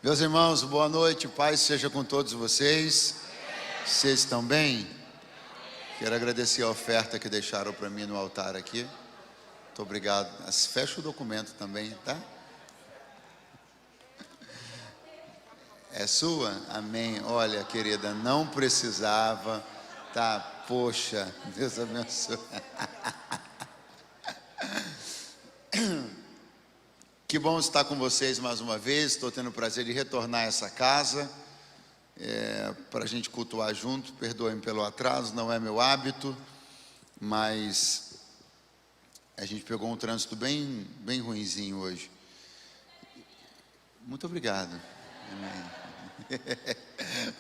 Meus irmãos, boa noite, paz seja com todos vocês. Vocês estão bem? Quero agradecer a oferta que deixaram para mim no altar aqui. Muito obrigado. Fecha o documento também, tá? É sua? Amém. Olha, querida, não precisava, tá? Poxa, Deus abençoe. Que bom estar com vocês mais uma vez. Estou tendo o prazer de retornar a essa casa para a gente cultuar junto. Perdoem pelo atraso, não é meu hábito, mas a gente pegou um trânsito bem ruinzinho hoje. Muito obrigado.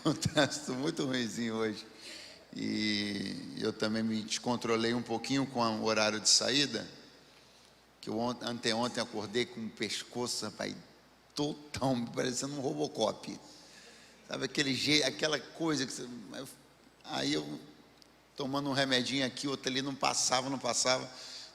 Um trânsito muito ruinzinho hoje. E eu também me descontrolei um pouquinho com o horário de saída. Que eu anteontem acordei com o pescoço, rapaz, total, parecendo um Robocop. Sabe aquele jeito, aquela coisa que você... Aí eu tomando um remedinho aqui, outro ali, não passava.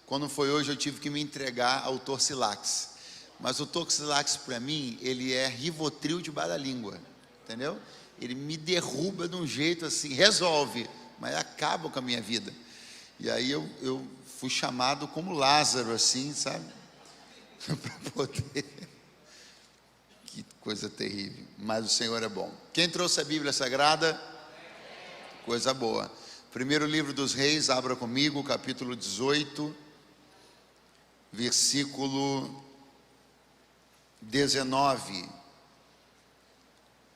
Quando foi hoje eu tive que me entregar ao Torcilax. Mas o Torcilax para mim, ele é Rivotril debaixo da língua, entendeu? Ele me derruba de um jeito assim, resolve, mas acaba com a minha vida. E aí eu fui chamado como Lázaro, assim, sabe? Para poder... Que coisa terrível. Mas o Senhor é bom. Quem trouxe a Bíblia Sagrada? Coisa boa. Primeiro livro dos Reis, abra comigo, capítulo 18, versículo 19.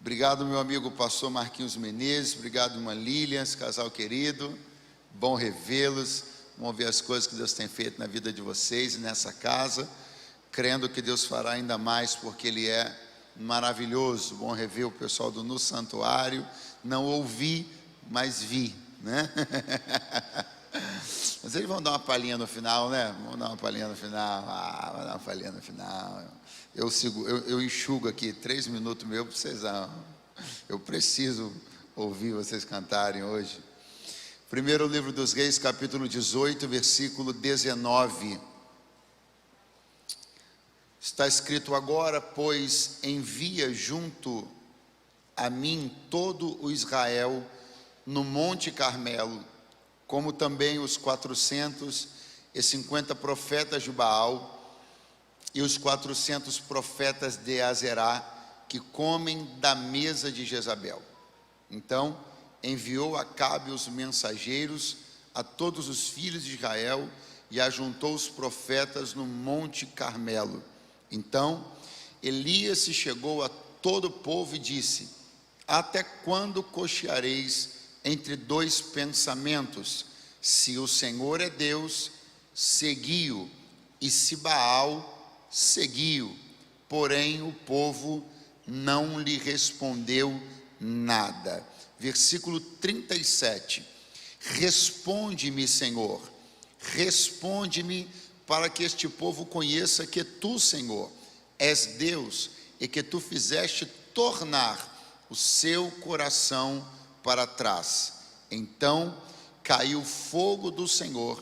Obrigado, meu amigo pastor Marquinhos Menezes. Obrigado, irmã Lilian, esse casal querido. Bom revê-los. Vamos ver as coisas que Deus tem feito na vida de vocês e nessa casa, crendo que Deus fará ainda mais, porque Ele é maravilhoso. Bom rever o pessoal do No Santuário. Não ouvi, mas vi, né? Mas eles vão dar uma palhinha no final, né? Vão dar uma palhinha no final. Vão dar uma palhinha no final. Eu enxugo aqui 3 minutos meu para vocês. Eu preciso ouvir vocês cantarem hoje. Primeiro livro dos Reis, capítulo 18, versículo 19. Está escrito: agora, pois, envia junto a mim todo o Israel no Monte Carmelo, como também os 450 profetas de Baal e os 400 profetas de Azerá, que comem da mesa de Jezabel. Então enviou Acabe os mensageiros a todos os filhos de Israel e ajuntou os profetas no Monte Carmelo. Então Elias se chegou a todo o povo e disse: até quando cocheareis entre 2 pensamentos? Se o Senhor é Deus, segui-o, e se Baal, segui-o. Porém o povo não lhe respondeu nada. Versículo 37. Responde-me, Senhor, responde-me, para que este povo conheça que tu, Senhor, és Deus, e que tu fizeste tornar o seu coração para trás. Então caiu fogo do Senhor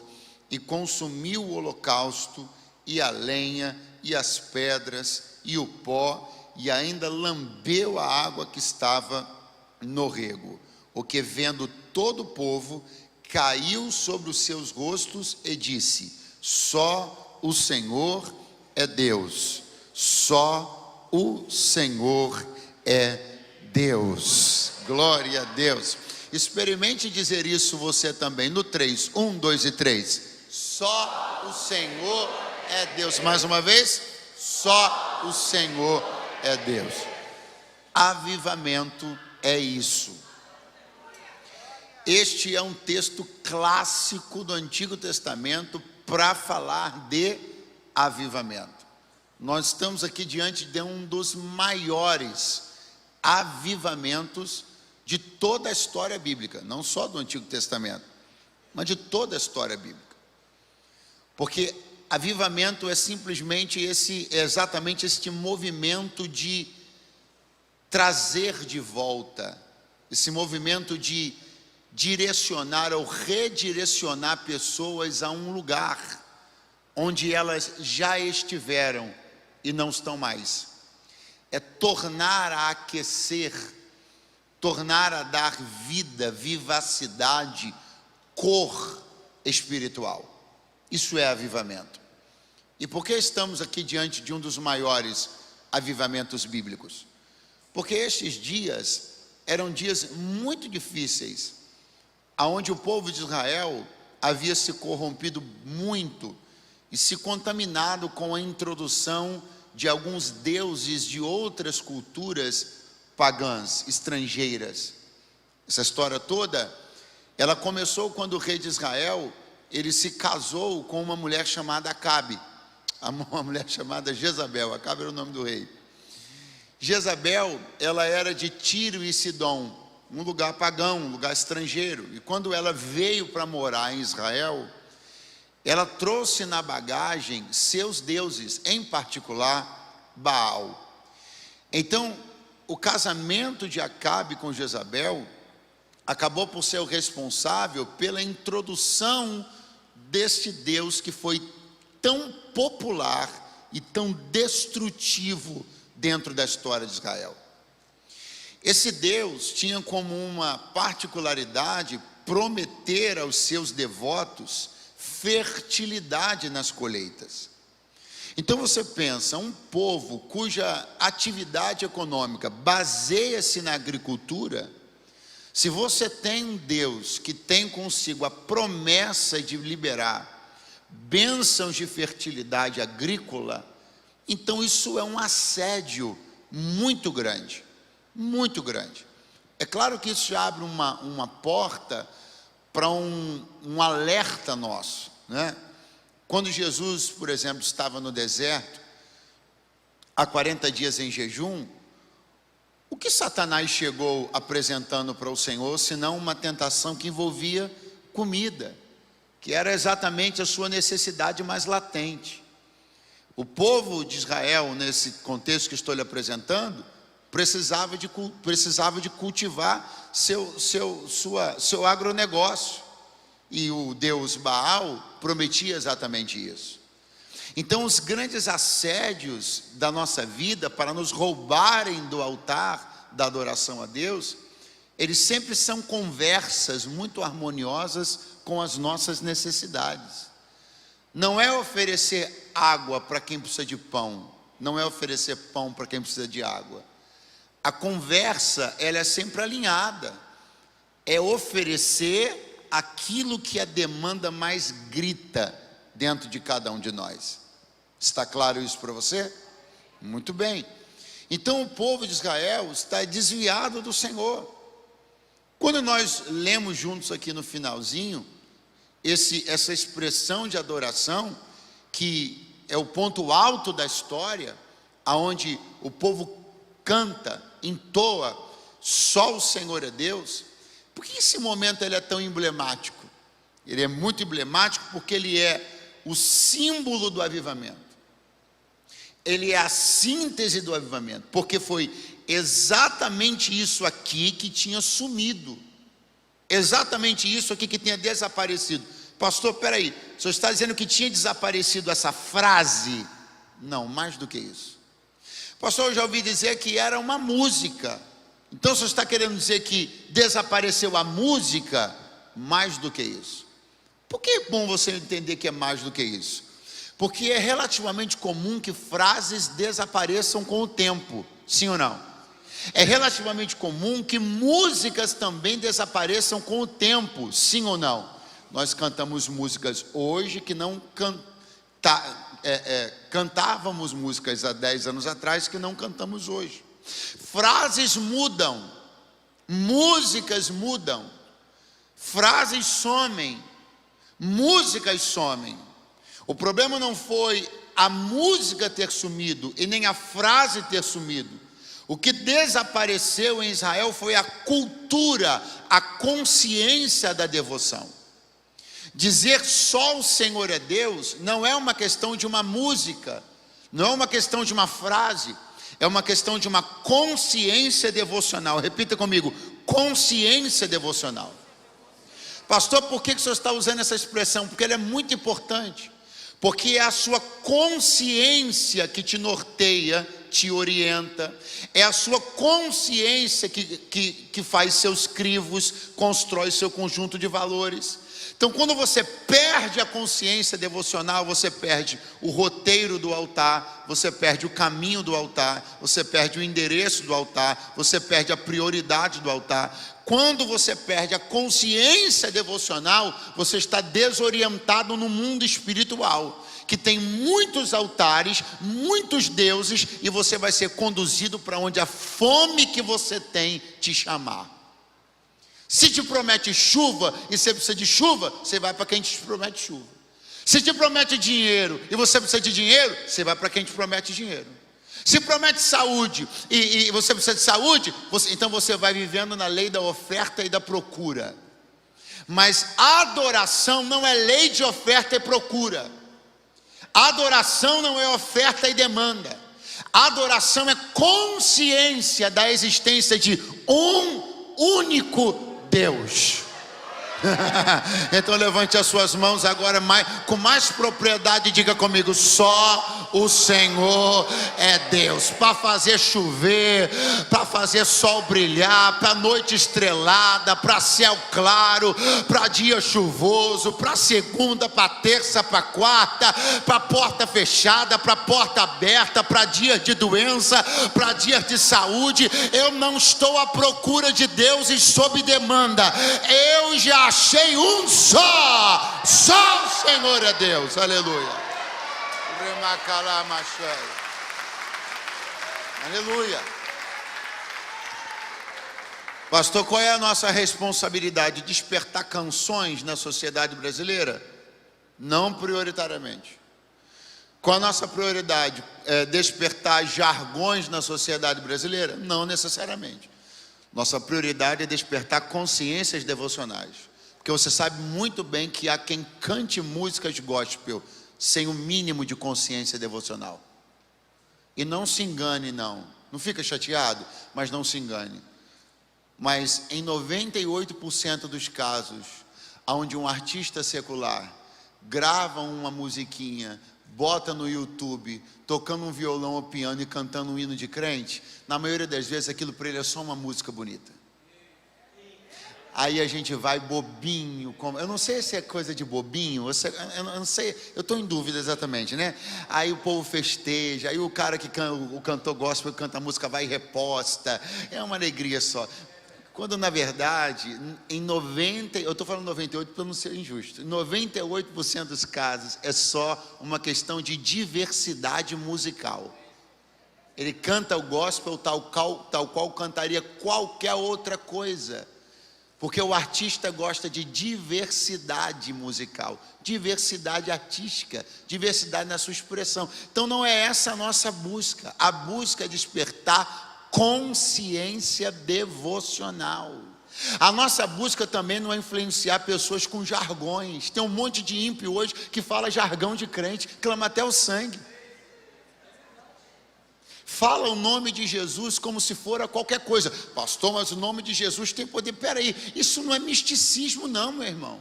e consumiu o holocausto e a lenha e as pedras e o pó, e ainda lambeu a água que estava no rego. O que, vendo todo o povo, caiu sobre os seus rostos e disse: só o Senhor é Deus, só o Senhor é Deus. Glória a Deus. Experimente dizer isso você também no 3, 1, 2 e 3. Só o Senhor é Deus. Mais uma vez, só o Senhor é Deus. Avivamento é isso. Este é um texto clássico do Antigo Testamento para falar de avivamento. Nós estamos aqui diante de um dos maiores avivamentos de toda a história bíblica, não só do Antigo Testamento, mas de toda a história bíblica. Porque avivamento é simplesmente exatamente este movimento de trazer de volta, esse movimento de direcionar ou redirecionar pessoas a um lugar onde elas já estiveram e não estão mais. é tornar a aquecer, tornar a dar vida, vivacidade, cor espiritual. Isso é avivamento. E por que estamos aqui diante de um dos maiores avivamentos bíblicos? Porque estes dias eram dias muito difíceis, aonde o povo de Israel havia se corrompido muito e se contaminado com a introdução de alguns deuses de outras culturas pagãs, estrangeiras. Essa história toda, ela começou quando o rei de Israel, ele se casou com uma mulher chamada Acabe, uma mulher chamada Jezabel. Acabe era o nome do rei. Jezabel, ela era de Tiro e Sidom, um lugar pagão, um lugar estrangeiro. E quando ela veio para morar em Israel, ela trouxe na bagagem seus deuses, em particular Baal. Então, o casamento de Acabe com Jezabel acabou por ser o responsável pela introdução deste Deus que foi tão popular e tão destrutivo dentro da história de Israel. Esse Deus tinha como uma particularidade prometer aos seus devotos fertilidade nas colheitas. Então você pensa, um povo cuja atividade econômica baseia-se na agricultura, se você tem um Deus que tem consigo a promessa de liberar bênçãos de fertilidade agrícola, então isso é um assédio muito grande, muito grande. É claro que isso abre uma porta para um alerta nosso, né? Quando Jesus, por exemplo, estava no deserto, há 40 dias em jejum, o que Satanás chegou apresentando para o Senhor, senão uma tentação que envolvia comida, que era exatamente a sua necessidade mais latente. O povo de Israel, nesse contexto que estou lhe apresentando, precisava de cultivar seu agronegócio. E o Deus Baal prometia exatamente isso. Então os grandes assédios da nossa vida para nos roubarem do altar da adoração a Deus, eles sempre são conversas muito harmoniosas com as nossas necessidades. Não é oferecer água para quem precisa de pão, não é oferecer pão para quem precisa de água. A conversa, ela é sempre alinhada, é oferecer aquilo que a demanda mais grita dentro de cada um de nós. Está claro isso para você? Muito bem. Então o povo de Israel está desviado do Senhor. Quando nós lemos juntos aqui no finalzinho, essa expressão de adoração, que é o ponto alto da história, aonde o povo canta, entoa, só o Senhor é Deus. Por que esse momento ele é tão emblemático? Ele é muito emblemático porque ele é o símbolo do avivamento. Ele é a síntese do avivamento, porque foi exatamente isso aqui que tinha sumido. Exatamente isso aqui que tinha desaparecido. Pastor, peraí, o senhor está dizendo que tinha desaparecido essa frase? Não, mais do que isso. Pastor, eu já ouvi dizer que era uma música. Então, você está querendo dizer que desapareceu a música? Mais do que isso. Por que é bom você entender que é mais do que isso? Porque é relativamente comum que frases desapareçam com o tempo, sim ou não? É relativamente comum que músicas também desapareçam com o tempo, sim ou não? Nós cantamos músicas hoje que não cantávamos músicas há 10 anos atrás que não cantamos hoje. Frases mudam, músicas mudam, frases somem, músicas somem. O problema não foi a música ter sumido e nem a frase ter sumido. O que desapareceu em Israel foi a cultura, a consciência da devoção. Dizer só o Senhor é Deus não é uma questão de uma música, não é uma questão de uma frase, é uma questão de uma consciência devocional. Repita comigo, consciência devocional. Pastor, por que o senhor está usando essa expressão? Porque ela é muito importante. Porque é a sua consciência que te norteia te orienta, é a sua consciência que faz seus crivos, constrói seu conjunto de valores. Então, quando você perde a consciência devocional, você perde o roteiro do altar, você perde o caminho do altar, você perde o endereço do altar, você perde a prioridade do altar. Quando você perde a consciência devocional, você está desorientado no mundo espiritual, que tem muitos altares, muitos deuses, e você vai ser conduzido para onde a fome que você tem te chamar. Se te promete chuva e você precisa de chuva, você vai para quem te promete chuva. Se te promete dinheiro e você precisa de dinheiro, você vai para quem te promete dinheiro. Se promete saúde e você precisa de saúde, então você vai vivendo na lei da oferta e da procura. Mas a adoração não é lei de oferta e procura. A adoração não é oferta e demanda. A adoração é consciência da existência de um único Deus. Então levante as suas mãos agora com mais propriedade e diga comigo: só o Senhor é Deus. Para fazer chover, para fazer sol brilhar, para noite estrelada, para céu claro, para dia chuvoso, para segunda, para terça, para quarta, para porta fechada, para porta aberta, para dia de doença, para dia de saúde. Eu não estou à procura de deuses sob demanda. Eu já achei um só o Senhor é Deus. Aleluia. Aleluia. Pastor, qual é a nossa responsabilidade? Despertar canções na sociedade brasileira? Não prioritariamente. Qual a nossa prioridade? Despertar jargões na sociedade brasileira? Não necessariamente. Nossa prioridade é despertar consciências devocionais. Porque você sabe muito bem que há quem cante músicas gospel sem o mínimo de consciência devocional. E não se engane, não fica chateado, mas não se engane. Mas em 98% dos casos, onde um artista secular grava uma musiquinha, bota no YouTube, tocando um violão ou piano e cantando um hino de crente, na maioria das vezes aquilo para ele é só uma música bonita. Aí a gente vai bobinho, eu não sei se é coisa de bobinho, eu não sei, eu estou em dúvida exatamente, né? Aí o povo festeja, aí o cara o cantor gospel canta a música, vai e reposta, é uma alegria só. Quando na verdade, eu estou falando 98 para não ser injusto, em 98% dos casos é só uma questão de diversidade musical. Ele canta o gospel tal qual cantaria qualquer outra coisa. Porque o artista gosta de diversidade musical, diversidade artística, diversidade na sua expressão. Então não é essa a nossa busca. A busca é despertar consciência devocional. A nossa busca também não é influenciar pessoas com jargões. Tem um monte de ímpio hoje que fala jargão de crente, clama até o sangue. Fala o nome de Jesus como se fora qualquer coisa. Pastor, mas o nome de Jesus tem poder. Peraí, isso não é misticismo não, meu irmão.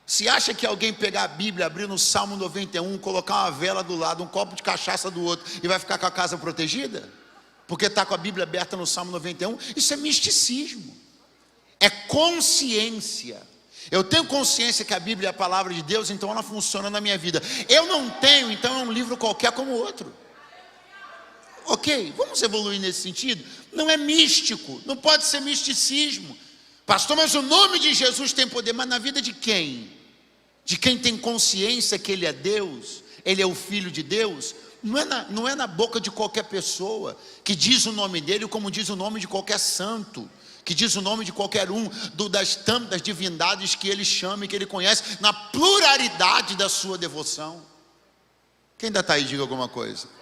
Se acha que alguém pegar a Bíblia, abrir no Salmo 91, colocar uma vela do lado, um copo de cachaça do outro e vai ficar com a casa protegida? Porque está com a Bíblia aberta no Salmo 91? Isso é misticismo. É consciência. Eu tenho consciência que a Bíblia é a palavra de Deus, então ela funciona na minha vida. Eu não tenho, então é um livro qualquer como outro. Ok, vamos evoluir nesse sentido? Não é místico, não pode ser misticismo. Pastor, mas o nome de Jesus tem poder, mas na vida de quem? De quem tem consciência que Ele é Deus, Ele é o Filho de Deus? Não é na boca de qualquer pessoa que diz o nome dEle, como diz o nome de qualquer santo, que diz o nome de qualquer um das tantas divindades que Ele chama e que Ele conhece, na pluralidade da sua devoção. Quem ainda está aí, diga alguma coisa.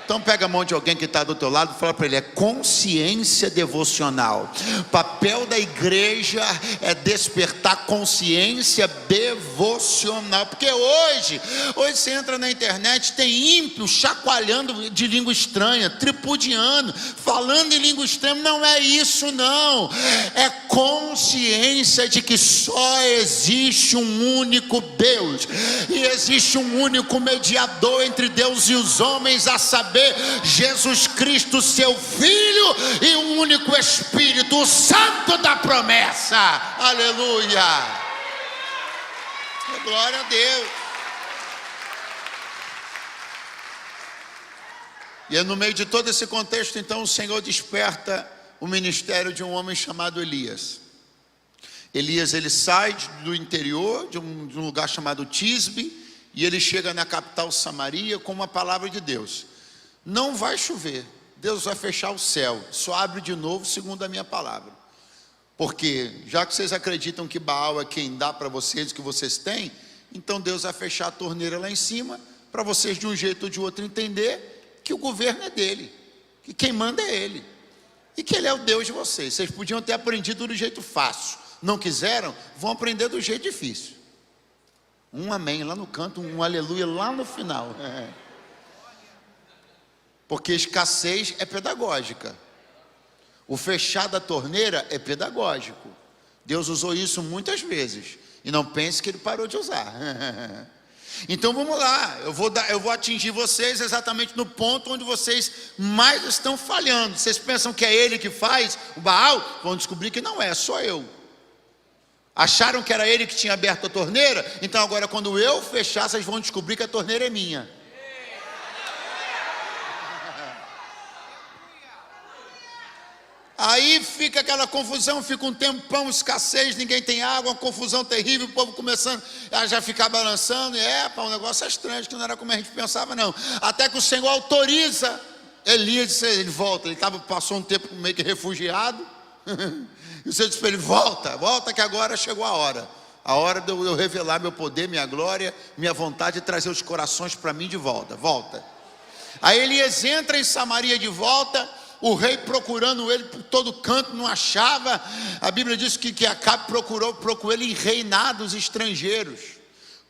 Então pega a mão de alguém que está do teu lado e fala para ele: é consciência devocional. O papel da igreja é despertar consciência devocional. Porque hoje você entra na internet, tem ímpio chacoalhando de língua estranha, tripudiando, falando em língua estranha. Não é isso não. É consciência de que só existe um único Deus. E existe um único mediador entre Deus e os homens, a saber, Jesus Cristo, seu Filho, e o único Espírito, o Santo da promessa. Aleluia! Glória a Deus. E é no meio de todo esse contexto, então, o Senhor desperta o ministério de um homem chamado Elias. Elias, ele sai do interior, de um lugar chamado Tisbe, e ele chega na capital Samaria com uma palavra de Deus: não vai chover, Deus vai fechar o céu, só abre de novo segundo a minha palavra. Porque já que vocês acreditam que Baal é quem dá para vocês o que vocês têm, então Deus vai fechar a torneira lá em cima, para vocês de um jeito ou de outro entender que o governo é dele, que quem manda é ele, e que ele é o Deus de vocês. Vocês podiam ter aprendido do jeito fácil, não quiseram, vão aprender do jeito difícil. Um amém lá no canto, um aleluia lá no final. Porque escassez é pedagógica. O fechar da torneira é pedagógico. Deus usou isso muitas vezes, e não pense que ele parou de usar. Então vamos lá, eu vou atingir vocês exatamente no ponto onde vocês mais estão falhando. Vocês pensam que é ele que faz o Baal? Vão descobrir que não é, só eu. Acharam que era ele que tinha aberto a torneira? Então agora quando eu fechar, vocês vão descobrir que a torneira é minha. Aí fica aquela confusão, fica um tempão, escassez, ninguém tem água, uma confusão terrível, o povo começando a já ficar balançando, o negócio é estranho, que não era como a gente pensava não, até que o Senhor autoriza Elias, ele volta, ele passou um tempo meio que refugiado, e o Senhor disse para ele: volta que agora chegou a hora de eu revelar meu poder, minha glória, minha vontade de trazer os corações para mim de volta. Aí Elias entra em Samaria de volta. O rei procurando ele por todo canto, não achava. A Bíblia diz que Acabe procurou ele em reinados estrangeiros,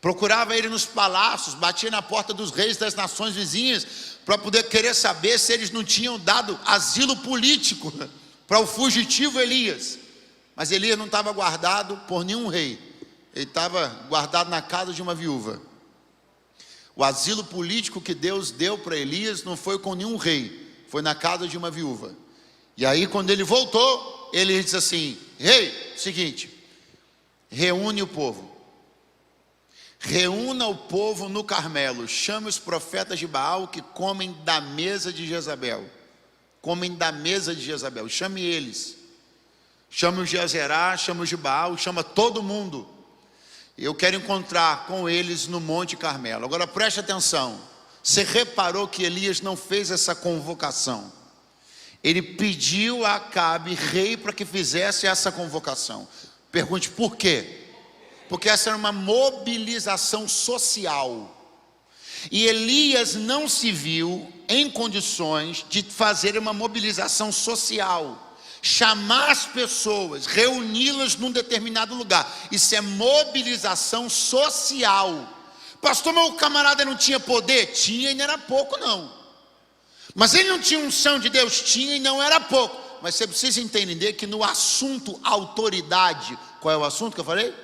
procurava ele nos palácios, batia na porta dos reis das nações vizinhas, para poder querer saber se eles não tinham dado asilo político para o fugitivo Elias. Mas Elias não estava guardado por nenhum rei, ele estava guardado na casa de uma viúva. O asilo político que Deus deu para Elias não foi com nenhum rei, foi na casa de uma viúva. E aí quando ele voltou, ele disse assim: rei, seguinte, reúne o povo, reúna o povo no Carmelo, chame os profetas de Baal que comem da mesa de Jezabel, chame eles, chame o Jezerá, chame o de Baal, chama todo mundo, eu quero encontrar com eles no Monte Carmelo. Agora preste atenção, você reparou que Elias não fez essa convocação? Ele pediu a Acabe, rei, para que fizesse essa convocação. Pergunte por quê? Porque essa era uma mobilização social. E Elias não se viu em condições de fazer uma mobilização social, chamar as pessoas, reuni-las num determinado lugar. Isso é mobilização social. Pastor, mas o camarada não tinha poder? Tinha e não era pouco não. Mas ele não tinha unção de Deus? Tinha e não era pouco. Mas você precisa entender que no assunto autoridade, qual é o assunto que eu falei?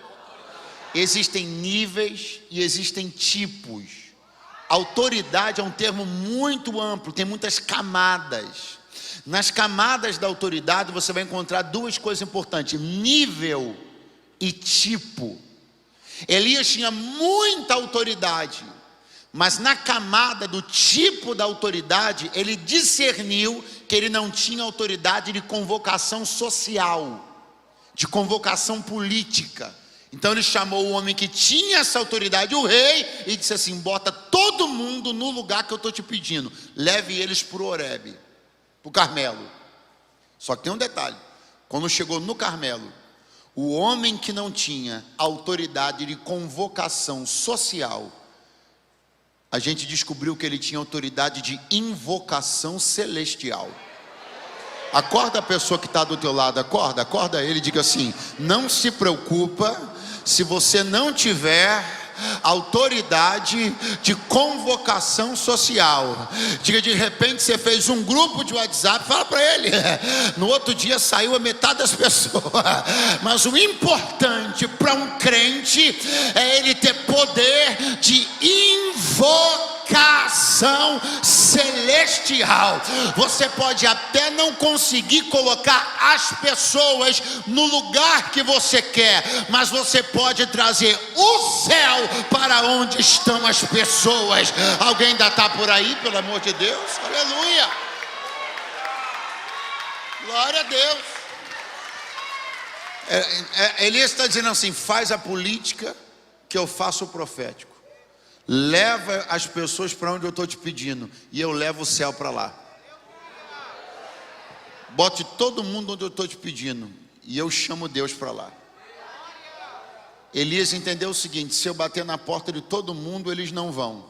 Existem níveis e existem tipos. Autoridade é um termo muito amplo, tem muitas camadas. Nas camadas da autoridade você vai encontrar duas coisas importantes: nível e tipo. Elias tinha muita autoridade, mas na camada do tipo da autoridade, ele discerniu que ele não tinha autoridade de convocação social, de convocação política. Então ele chamou o homem que tinha essa autoridade, o rei, e disse assim: bota todo mundo no lugar que eu estou te pedindo, leve eles para o Horebe, para o Carmelo. Só que tem um detalhe: quando chegou no Carmelo, o homem que não tinha autoridade de convocação social, a gente descobriu que ele tinha autoridade de invocação celestial. Acorda a pessoa que está do teu lado, acorda ele, diga assim: não se preocupa se você não tiver autoridade de convocação social. Diga, de repente você fez um grupo de WhatsApp, fala para ele, no outro dia saiu a metade das pessoas. Mas o importante para um crente é ele ter poder de invocar colocação celestial. Você pode até não conseguir colocar as pessoas no lugar que você quer, mas você pode trazer o céu para onde estão as pessoas. Alguém ainda está por aí, pelo amor de Deus? Aleluia! Glória a Deus. Elias está dizendo assim: faz a política que eu faço o profético. Leva as pessoas para onde eu estou te pedindo, e eu levo o céu para lá. Bote todo mundo onde eu estou te pedindo, e eu chamo Deus para lá. Elias entendeu o seguinte: se eu bater na porta de todo mundo, eles não vão.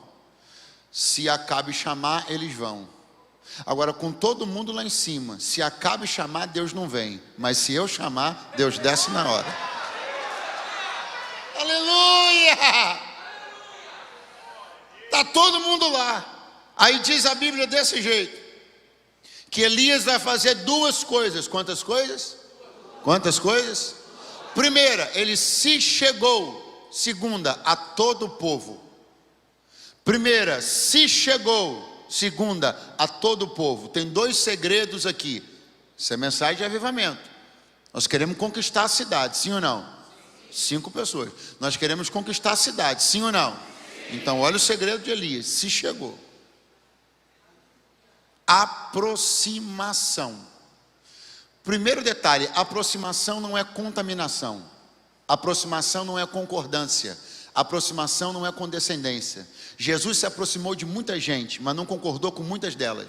Se Acabe chamar, eles vão. Agora, com todo mundo lá em cima, se Acabe chamar, Deus não vem. Mas se eu chamar, Deus desce na hora. Aleluia! Está todo mundo lá. Aí diz a Bíblia desse jeito: que Elias vai fazer duas coisas. Quantas coisas? Quantas coisas? Primeira, ele se chegou. Segunda, a todo o povo. Primeira, se chegou. Segunda, a todo o povo. Tem dois segredos aqui. Isso é mensagem de avivamento. Nós queremos conquistar a cidade, sim ou não? 5 pessoas. Nós queremos conquistar a cidade, sim ou não? Então olha o segredo de Elias: se chegou. Aproximação. Primeiro detalhe: aproximação não é contaminação. Aproximação não é concordância. Aproximação não é condescendência. Jesus se aproximou de muita gente, mas não concordou com muitas delas.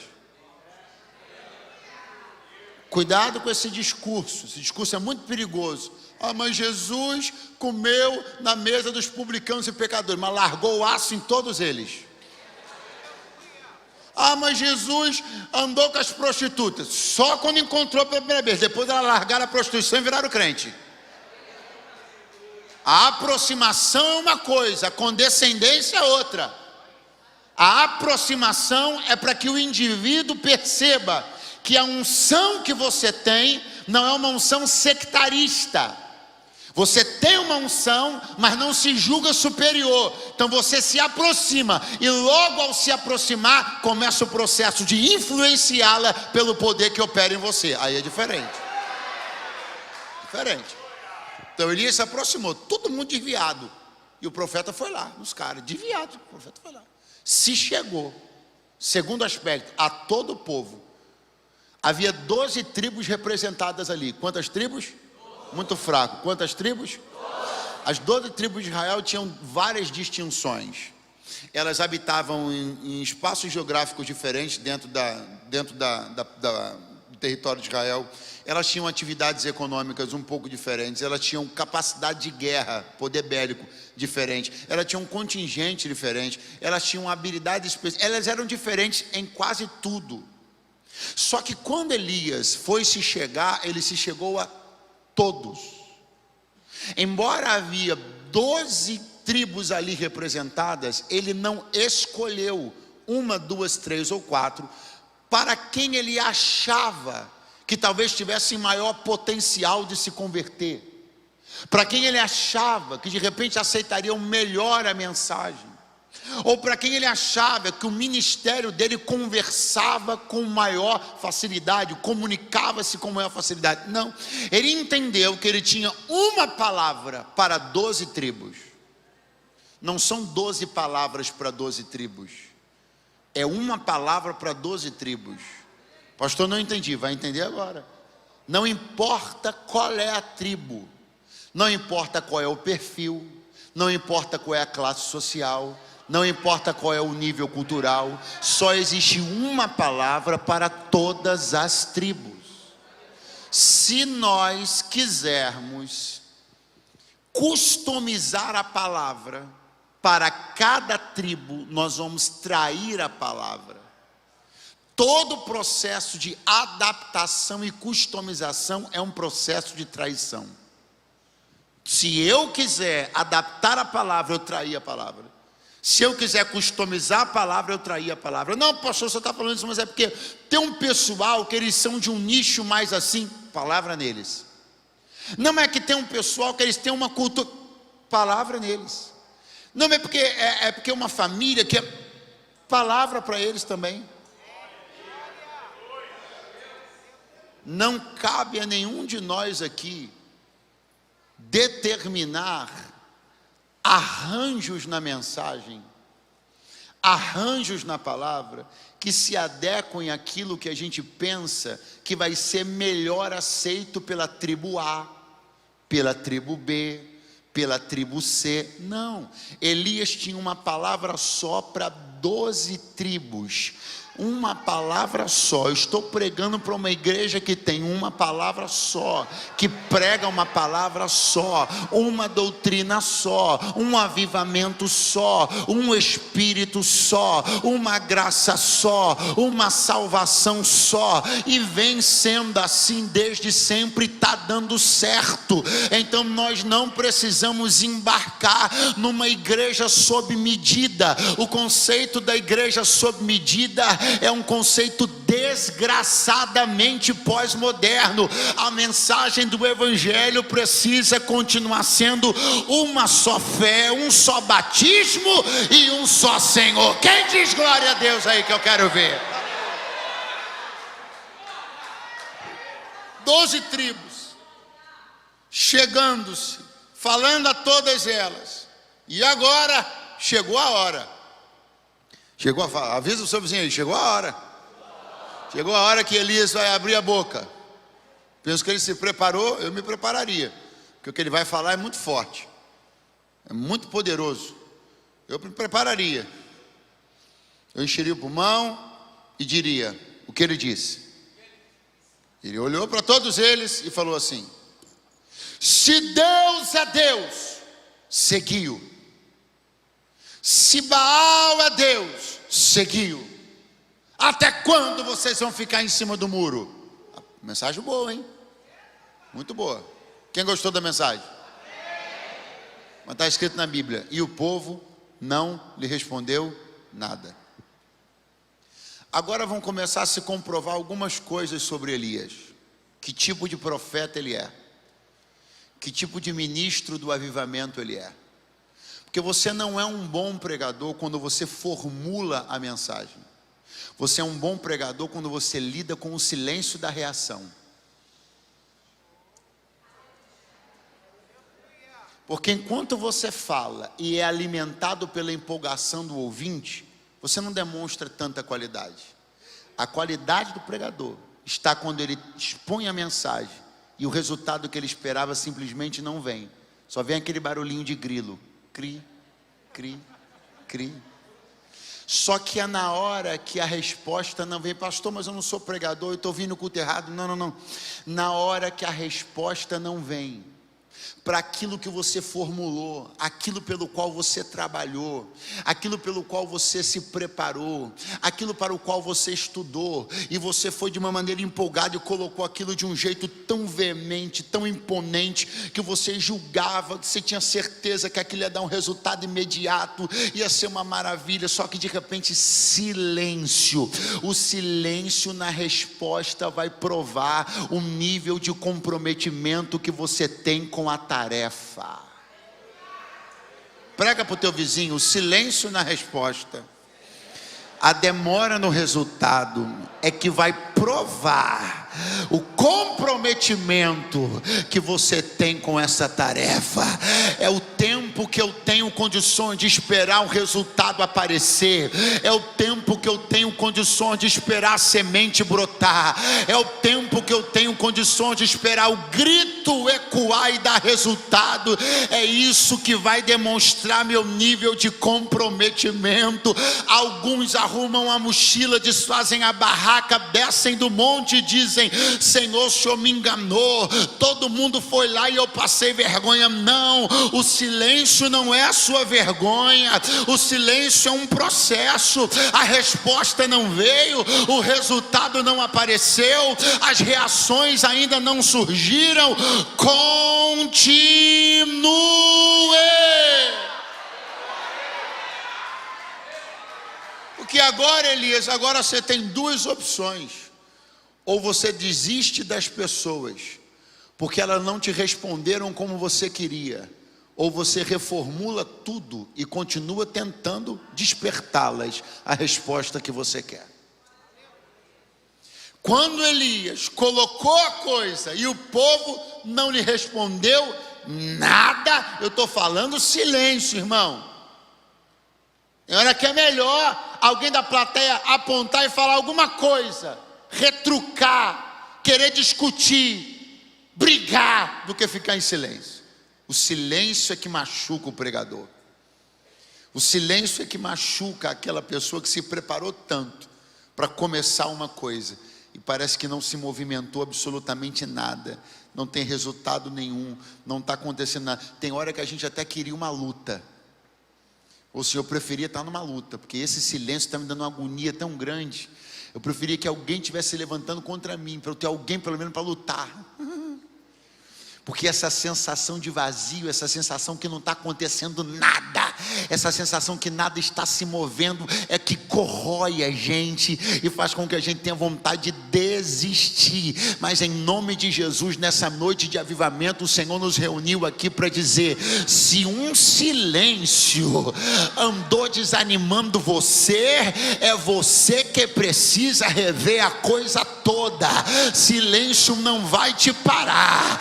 Cuidado com esse discurso é muito perigoso. Ah, mas Jesus comeu na mesa dos publicanos e pecadores, mas largou o aço em todos eles. Ah, mas Jesus andou com as prostitutas, só quando encontrou pela primeira vez, depois ela largaram a prostituição e viraram crente. A aproximação é uma coisa, a condescendência é outra. A aproximação é para que o indivíduo perceba que a unção que você tem não é uma unção sectarista. Você tem uma unção, mas não se julga superior. Então você se aproxima, e logo ao se aproximar, começa o processo de influenciá-la pelo poder que opera em você. Aí é diferente. Diferente. Então Elias se aproximou, todo mundo desviado, e o profeta foi lá, nos caras, desviado, o profeta foi lá. Se chegou. Segundo aspecto, a todo o povo. Havia 12 tribos representadas ali. Quantas tribos? Muito fraco. Quantas tribos? As 12 tribos de Israel tinham várias distinções. Elas habitavam em espaços geográficos diferentes dentro do território de Israel. Elas tinham atividades econômicas um pouco diferentes. Elas tinham capacidade de guerra, poder bélico diferente. Elas tinham um contingente diferente. Elas tinham habilidades específicas. Elas eram diferentes em quase tudo. Só que quando Elias foi se chegar, ele se chegou a todos. Embora havia 12 tribos ali representadas, ele não escolheu 1, 2, 3 ou 4 para quem ele achava que talvez tivesse maior potencial de se converter, para quem ele achava que de repente aceitariam melhor a mensagem, ou para quem ele achava que o ministério dele conversava com maior facilidade, comunicava-se com maior facilidade. Não, ele entendeu que ele tinha uma palavra para 12 tribos. Não são 12 palavras para 12 tribos, é uma palavra para 12 tribos. Pastor, não entendi. Vai entender agora. Não importa qual é a tribo, não importa qual é o perfil, não importa qual é a classe social, não importa qual é o nível cultural, só existe uma palavra para todas as tribos. Se nós quisermos customizar a palavra para cada tribo, nós vamos trair a palavra. Todo processo de adaptação e customização é um processo de traição. Se eu quiser adaptar a palavra, eu traí a palavra. Se eu quiser customizar a palavra, eu traí a palavra. Não, pastor, você está falando isso, mas é porque tem um pessoal que eles são de um nicho mais assim, palavra neles. Não é que tem um pessoal que eles têm uma cultura, palavra neles. Não é porque é porque uma família que é palavra para eles também. Não cabe a nenhum de nós aqui determinar arranjos na mensagem, arranjos na palavra, que se adequem àquilo que a gente pensa que vai ser melhor aceito pela tribo A, pela tribo B, pela tribo C. Não, Elias tinha uma palavra só para 12 tribos. Uma palavra só. Eu estou pregando para uma igreja que tem uma palavra só, que prega uma palavra só, uma doutrina só, um avivamento só, um espírito só, uma graça só, uma salvação só, e vem sendo assim desde sempre, está dando certo. Então nós não precisamos embarcar numa igreja sob medida. O conceito da igreja sob medida é um conceito desgraçadamente pós-moderno. A mensagem do evangelho precisa continuar sendo uma só fé, um só batismo e um só Senhor. Quem diz glória a Deus aí que eu quero ver? 12 tribos chegando-se, falando a todas elas. E agora chegou a hora. Chegou a avisa o seu vizinho aí, chegou a hora. Chegou a hora que Elias vai abrir a boca. Penso que ele se preparou, eu me prepararia, porque o que ele vai falar é muito forte, é muito poderoso. Eu me prepararia. Eu encheria o pulmão e diria o que ele disse. Ele olhou para todos eles e falou assim: se Deus é Deus, seguiu. Se Baal é Deus, seguiu. Até quando vocês vão ficar em cima do muro? Mensagem boa, hein? Muito boa. Quem gostou da mensagem? Mas está escrito na Bíblia: e o povo não lhe respondeu nada. Agora vão começar a se comprovar algumas coisas sobre Elias. Que tipo de profeta ele é? Que tipo de ministro do avivamento ele é? Porque você não é um bom pregador quando você formula a mensagem. Você é um bom pregador quando você lida com o silêncio da reação. Porque enquanto você fala e é alimentado pela empolgação do ouvinte, você não demonstra tanta qualidade. A qualidade do pregador está quando ele expõe a mensagem e o resultado que ele esperava simplesmente não vem. Só vem aquele barulhinho de grilo. Cri, cri, cri. Só que é na hora que a resposta não vem. Pastor, mas eu não sou pregador, eu estou vindo no culto errado. Não. Na hora que a resposta não vem para aquilo que você formulou, aquilo pelo qual você trabalhou, aquilo pelo qual você se preparou, aquilo para o qual você estudou, e você foi de uma maneira empolgada e colocou aquilo de um jeito tão veemente, tão imponente, que você julgava, que você tinha certeza que aquilo ia dar um resultado imediato, ia ser uma maravilha, só que de repente silêncio. O silêncio na resposta vai provar o nível de comprometimento que você tem com a tarefa. Prega para o teu vizinho: o silêncio na resposta, a demora no resultado é que vai provar o comprometimento que você tem com essa tarefa. É o tempo que eu tenho condições de esperar o resultado aparecer, é o tempo que eu tenho condições de esperar a semente brotar, é o tempo que eu tenho condições de esperar o grito ecoar e dar resultado. É isso que vai demonstrar meu nível de comprometimento. Alguns arrumam a mochila, desfazem a barraca, descem do monte e dizem: Senhor, o Senhor me enganou, todo mundo foi lá e eu passei vergonha. Não, o silêncio não é a sua vergonha, o silêncio é um processo. A resposta não veio, o resultado não apareceu, as reações ainda não surgiram. Continue. Porque agora, Elias, agora você tem duas opções. Ou você desiste das pessoas porque elas não te responderam como você queria, ou você reformula tudo e continua tentando despertá-las a resposta que você quer. Quando Elias colocou a coisa e o povo não lhe respondeu nada, eu estou falando silêncio, irmão. Tem hora que é melhor alguém da plateia apontar e falar alguma coisa, retrucar, querer discutir, brigar, do que ficar em silêncio. O silêncio é que machuca o pregador. O silêncio é que machuca aquela pessoa que se preparou tanto para começar uma coisa e parece que não se movimentou absolutamente nada, não tem resultado nenhum, não está acontecendo nada. Tem hora que a gente até queria uma luta, ou se eu preferia estar numa luta, porque esse silêncio está me dando uma agonia tão grande. Eu preferia que alguém estivesse se levantando contra mim, para eu ter alguém pelo menos para lutar. Porque essa sensação de vazio, essa sensação que não está acontecendo nada, essa sensação que nada está se movendo, é que corrói a gente e faz com que a gente tenha vontade de desistir. Mas em nome de Jesus, nessa noite de avivamento, o Senhor nos reuniu aqui para dizer: se um silêncio andou desanimando você, é você que precisa rever a coisa toda. Silêncio não vai te parar,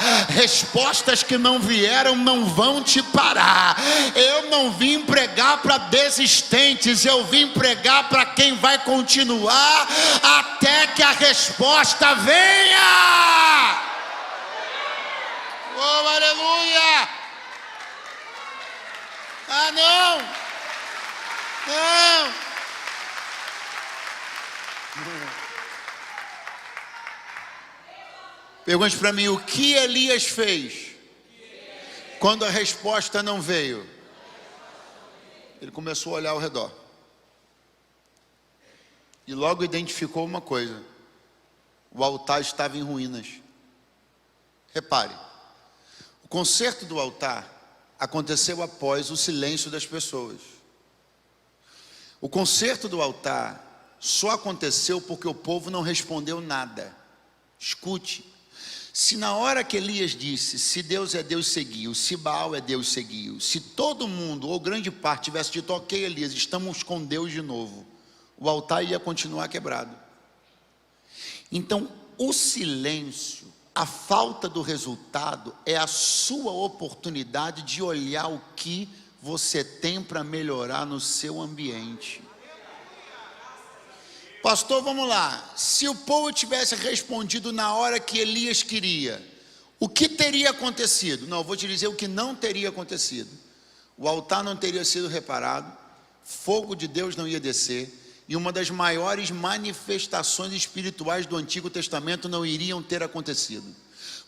respostas que não vieram não vão te parar. Eu não vim pregar para desistentes, eu vim pregar para quem vai continuar até que a resposta venha. Oh, aleluia! Ah, não! Não! Pergunte para mim, o que Elias fez quando a resposta não veio? Ele começou a olhar ao redor e logo identificou uma coisa: o altar estava em ruínas. Repare, o conserto do altar aconteceu após o silêncio das pessoas. O conserto do altar só aconteceu porque o povo não respondeu nada. Escute, se na hora que Elias disse, se Deus é Deus, seguiu, se Baal é Deus, seguiu, se todo mundo, ou grande parte, tivesse dito, ok Elias, estamos com Deus de novo, o altar ia continuar quebrado. Então o silêncio, a falta do resultado, é a sua oportunidade de olhar o que você tem para melhorar no seu ambiente. Pastor, vamos lá, se o povo tivesse respondido na hora que Elias queria, o que teria acontecido? Não, eu vou te dizer o que não teria acontecido. O altar não teria sido reparado, fogo de Deus não ia descer, e uma das maiores manifestações espirituais do Antigo Testamento não iriam ter acontecido.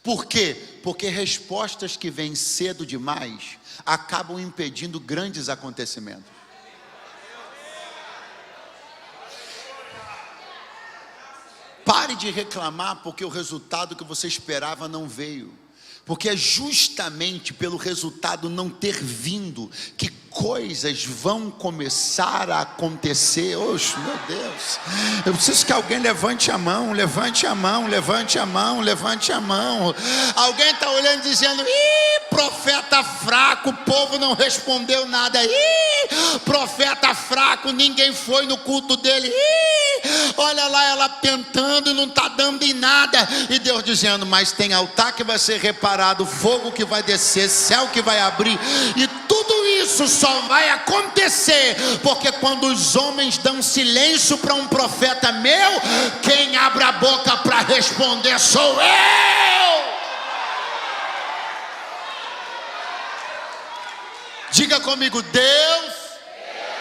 Por quê? Porque respostas que vêm cedo demais acabam impedindo grandes acontecimentos. Pare de reclamar porque o resultado que você esperava não veio. Porque é justamente pelo resultado não ter vindo que coisas vão começar a acontecer. Oxe, meu Deus, eu preciso que alguém levante a mão, levante a mão, levante a mão, levante a mão. Alguém está olhando dizendo, ih, profeta fraco, o povo não respondeu nada. Ih, profeta fraco, ninguém foi no culto dele. Ih, olha lá ela tentando e não está dando em nada. E Deus dizendo, mas tem altar que vai ser reparado, fogo que vai descer, céu que vai abrir, e tudo isso só vai acontecer porque quando os homens dão silêncio para um profeta meu, quem abre a boca para responder sou eu. Diga comigo, Deus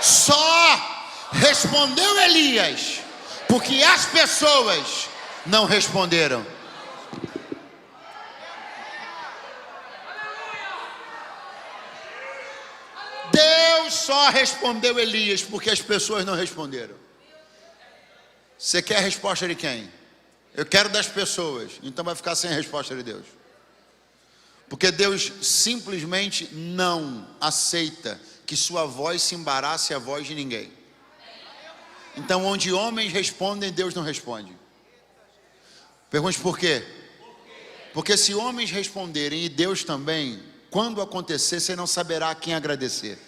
só respondeu Elias porque as pessoas não responderam. Deus só respondeu Elias porque as pessoas não responderam. Você quer a resposta de quem? Eu quero das pessoas, então vai ficar sem a resposta de Deus. Porque Deus simplesmente não aceita que sua voz se embarace a voz de ninguém. Então onde homens respondem, Deus não responde. Pergunte por quê? Porque se homens responderem e Deus também, quando acontecer, você não saberá a quem agradecer.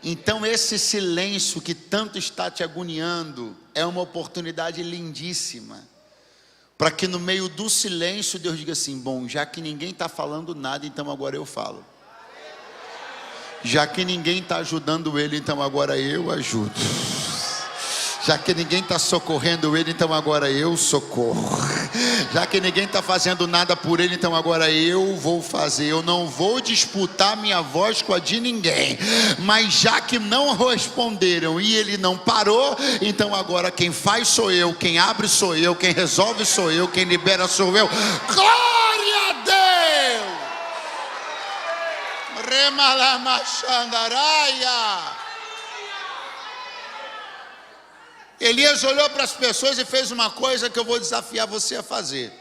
Então esse silêncio que tanto está te agoniando é uma oportunidade lindíssima para que no meio do silêncio Deus diga assim: bom, já que ninguém está falando nada, então agora eu falo. Já que ninguém está ajudando ele, então agora eu ajudo. Já que ninguém está socorrendo ele, então agora eu socorro. Já que ninguém está fazendo nada por ele, então agora eu vou fazer. Eu não vou disputar minha voz com a de ninguém. Mas já que não responderam e ele não parou, então agora quem faz sou eu, quem abre sou eu, quem resolve sou eu, quem libera sou eu. Glória a Deus! Remalamachandaraia. Elias olhou para as pessoas e fez uma coisa que eu vou desafiar você a fazer.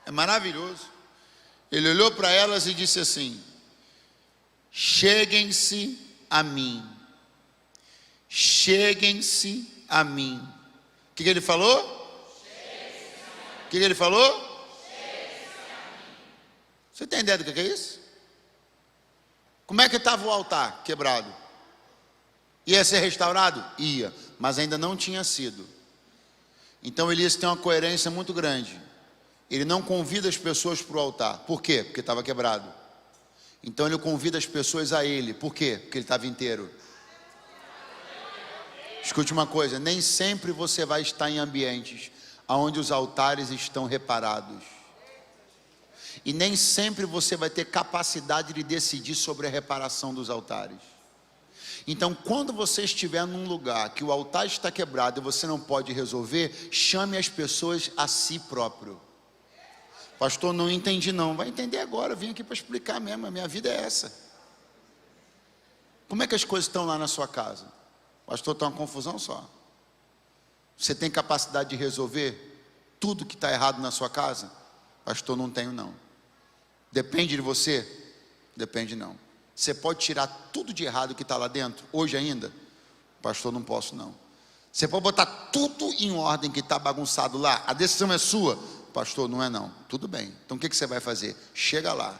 É maravilhoso. Ele olhou para elas e disse assim: cheguem-se a mim. Cheguem-se a mim. O que ele falou? O que ele falou? Você tem ideia do que é isso? Como é que estava o altar quebrado? Ia ser restaurado? Ia, mas ainda não tinha sido. Então Elias tem uma coerência muito grande. Ele não convida as pessoas para o altar. Por quê? Porque estava quebrado. Então ele convida as pessoas a ele. Por quê? Porque ele estava inteiro. Escute uma coisa: nem sempre você vai estar em ambientes onde os altares estão reparados. E nem sempre você vai ter capacidade de decidir sobre a reparação dos altares. Então, quando você estiver num lugar que o altar está quebrado e você não pode resolver, chame as pessoas a si próprio. Pastor, não entendi não. Vai entender agora, eu vim aqui para explicar mesmo, a minha vida é essa. Como é que as coisas estão lá na sua casa? Pastor, está uma confusão só. Você tem capacidade de resolver tudo que está errado na sua casa? Pastor, não tenho não. Depende de você? Depende não. Você pode tirar tudo de errado que está lá dentro, hoje ainda? Pastor, não posso não. Você pode botar tudo em ordem que está bagunçado lá? A decisão é sua? Pastor, não é não. Tudo bem. Então o que você vai fazer? Chega lá,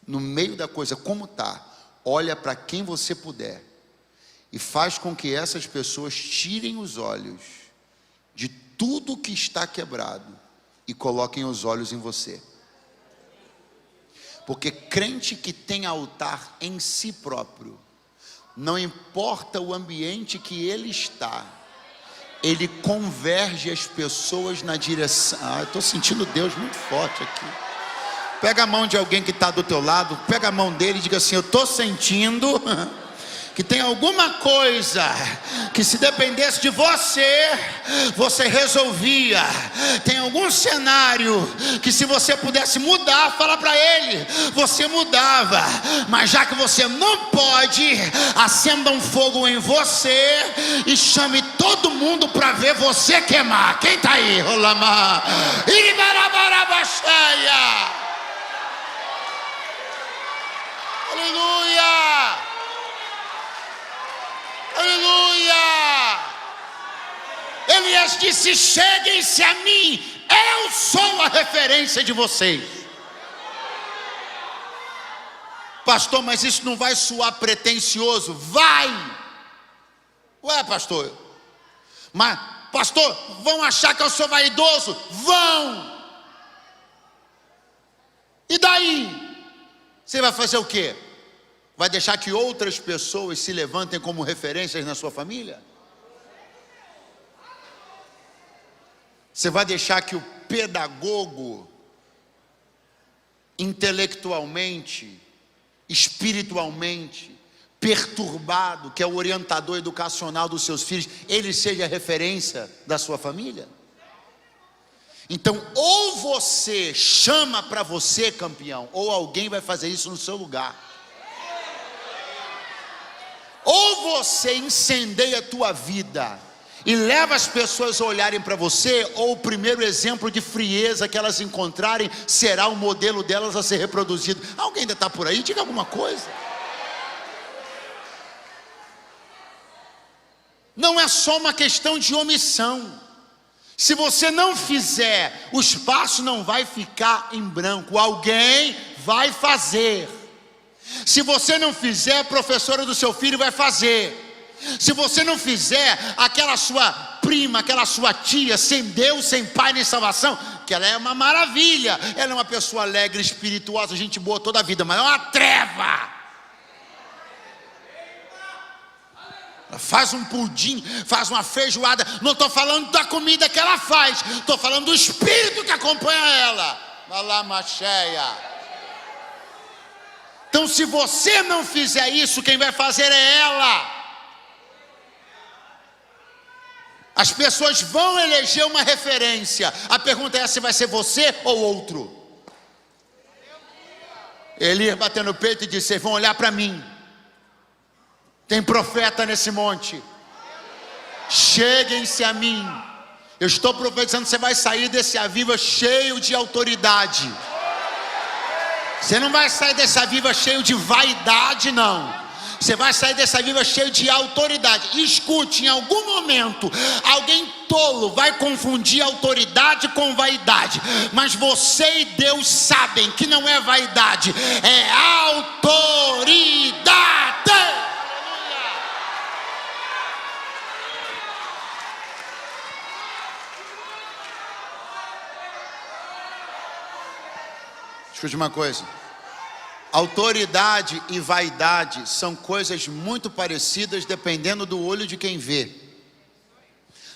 no meio da coisa como está, olha para quem você puder e faz com que essas pessoas tirem os olhos de tudo que está quebrado e coloquem os olhos em você. Porque crente que tem altar em si próprio, não importa o ambiente que ele está, ele converge as pessoas na direção. Eu estou sentindo Deus muito forte aqui. Pega a mão de alguém que está do teu lado, pega a mão dele e diga assim: eu estou sentindo que tem alguma coisa que se dependesse de você, você resolvia. Tem algum cenário que se você pudesse mudar, fala para ele, você mudava. Mas já que você não pode, acenda um fogo em você e chame todo mundo para ver você queimar. Quem está aí? Rolamá. Iribarabarabashaia. Aleluia. Aleluia! Elias disse: cheguem-se a mim, eu sou a referência de vocês. Pastor, mas isso não vai soar pretensioso? Vai! Ué, pastor, mas pastor, vão achar que eu sou vaidoso? Vão! E daí? Você vai fazer o quê? Vai deixar que outras pessoas se levantem como referências na sua família? Você vai deixar que o pedagogo, intelectualmente, espiritualmente, perturbado, que é o orientador educacional dos seus filhos, ele seja referência da sua família? Então, ou você chama para você, campeão, ou alguém vai fazer isso no seu lugar. Ou você incendeia a tua vida e leva as pessoas a olharem para você, ou o primeiro exemplo de frieza que elas encontrarem será o modelo delas a ser reproduzido. Alguém ainda está por aí? Diga alguma coisa. Não é só uma questão de omissão. Se você não fizer, o espaço não vai ficar em branco, alguém vai fazer. Se você não fizer, a professora do seu filho vai fazer. Se você não fizer, aquela sua prima, aquela sua tia, sem Deus, sem pai, nem salvação, que ela é uma maravilha, ela é uma pessoa alegre, espirituosa, gente boa toda a vida, mas é uma treva. Ela faz um pudim, faz uma feijoada. Não estou falando da comida que ela faz, estou falando do espírito que acompanha ela. Malamacheia. Então, se você não fizer isso, quem vai fazer é ela. As pessoas vão eleger uma referência. A pergunta é se vai ser você ou outro. Elias bateu no peito e disse: vocês vão olhar para mim. Tem profeta nesse monte. Cheguem-se a mim. Eu estou profetizando que você vai sair desse aviva cheio de autoridade. Você não vai sair desse aviva cheio de vaidade, não. Você vai sair dessa vida cheio de autoridade. Escute, em algum momento alguém tolo vai confundir autoridade com vaidade, mas você e Deus sabem que não é vaidade, é autoridade. Escute uma coisa. Autoridade e vaidade são coisas muito parecidas dependendo do olho de quem vê.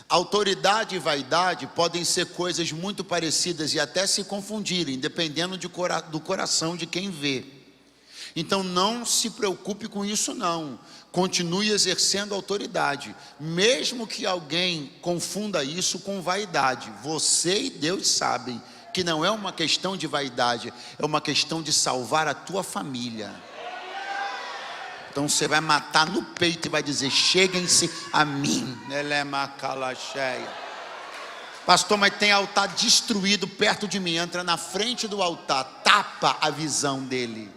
Autoridade e vaidade podem ser coisas muito parecidas e até se confundirem, dependendo do coração de quem vê. Então não se preocupe com isso não. Continue exercendo autoridade, mesmo que alguém confunda isso com vaidade. Você e Deus sabem que não é uma questão de vaidade, é uma questão de salvar a tua família. Então você vai matar no peito e vai dizer: cheguem-se a mim. Pastor, mas tem altar destruído perto de mim. Entra na frente do altar, tapa a visão dele.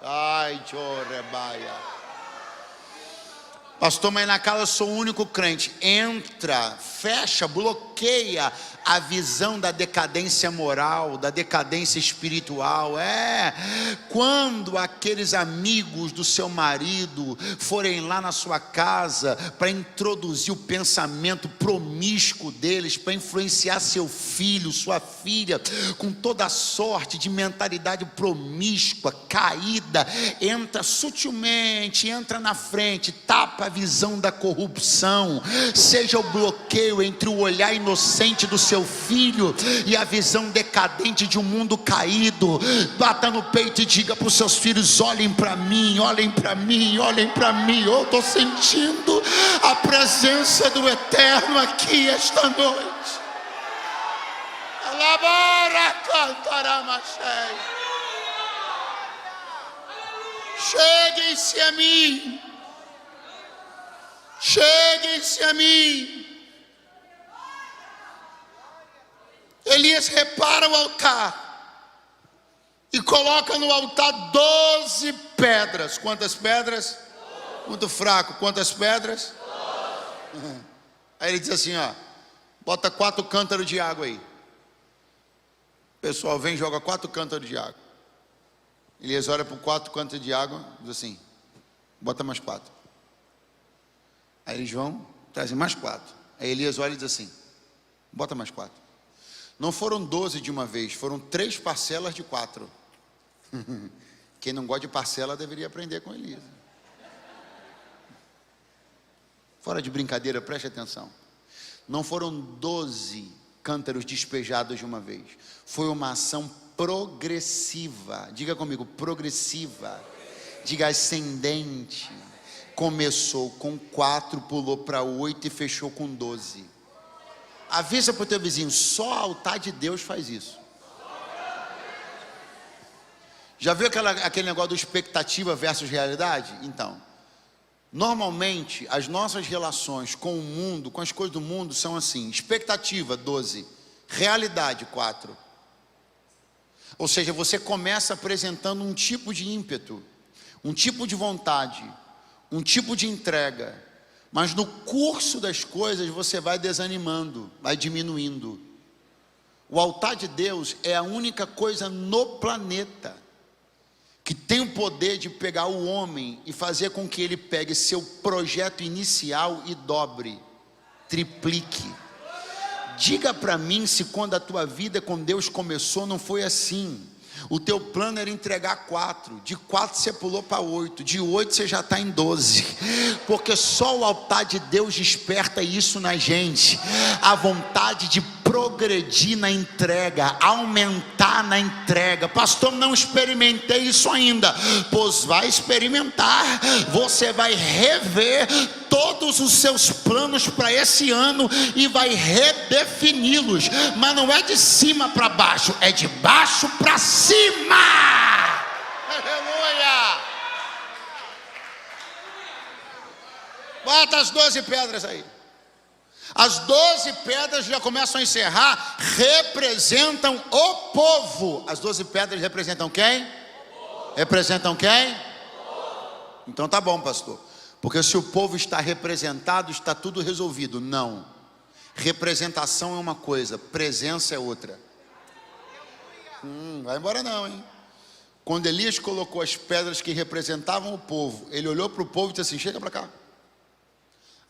Ai, Jorebaia. Pastor, mas na casa eu sou o único crente. Entra, fecha, bloqueia a visão da decadência moral, da decadência espiritual. Quando aqueles amigos do seu marido forem lá na sua casa para introduzir o pensamento promíscuo deles, para influenciar seu filho, sua filha, com toda a sorte de mentalidade promíscua, caída, entra sutilmente, entra na frente, tapa a visão da corrupção, seja o bloqueio entre o olhar inocente do seu filho e a visão decadente de um mundo caído. Bata no peito e diga para os seus filhos: olhem para mim, olhem para mim, olhem para mim. Eu estou sentindo a presença do Eterno aqui esta noite. Cheguem-se a mim. Cheguem-se a mim. Elias repara o altar e coloca no altar 12 pedras. Quantas pedras? 12. Muito fraco. Quantas pedras? 12. Aí ele diz assim, ó: bota 4 cântaros de água aí. O pessoal vem e joga 4 cântaros de água. Elias olha para 4 cântaros de água e diz assim: bota mais 4. Aí eles vão, trazem mais 4. Aí Elias olha e diz assim: bota mais 4. Não foram 12 de uma vez, foram 3 parcelas de 4. Quem não gosta de parcela deveria aprender com Elias. Fora de brincadeira, preste atenção. Não foram 12 cântaros despejados de uma vez. Foi uma ação progressiva. Diga comigo: progressiva. Diga ascendente. Começou com 4, pulou para 8 e fechou com 12. Avisa para o teu vizinho: só altar de Deus faz isso. Já viu aquele negócio do expectativa versus realidade? Então, normalmente as nossas relações com o mundo, com as coisas do mundo são assim: expectativa 12, realidade 4. Ou seja, você começa apresentando um tipo de ímpeto, um tipo de vontade, um tipo de entrega, Mas no curso das coisas você vai desanimando, vai diminuindo. O altar de Deus é a única coisa no planeta que tem o poder de pegar o homem e fazer com que ele pegue seu projeto inicial e dobre, triplique. Diga para mim se quando a tua vida com Deus começou não foi assim. O teu plano era entregar 4, de 4 você pulou para 8, de 8 você já está em 12, porque só o altar de Deus desperta isso na gente, a vontade de progredir na entrega, aumentar na entrega. Pastor, não experimentei isso ainda. Pois vai experimentar. Você vai rever todos os seus planos para esse ano e vai redefini-los, mas não é de cima para baixo, é de baixo para cima. Aleluia! Bota as 12 pedras aí. As 12 pedras já começam a encerrar, representam o povo. As 12 pedras representam quem? Representam quem? Então tá bom, pastor. Porque se o povo está representado, está tudo resolvido. Não. Representação é uma coisa, presença é outra. Vai embora não, hein? Quando Elias colocou as pedras que representavam o povo, ele olhou para o povo e disse assim: chega para cá.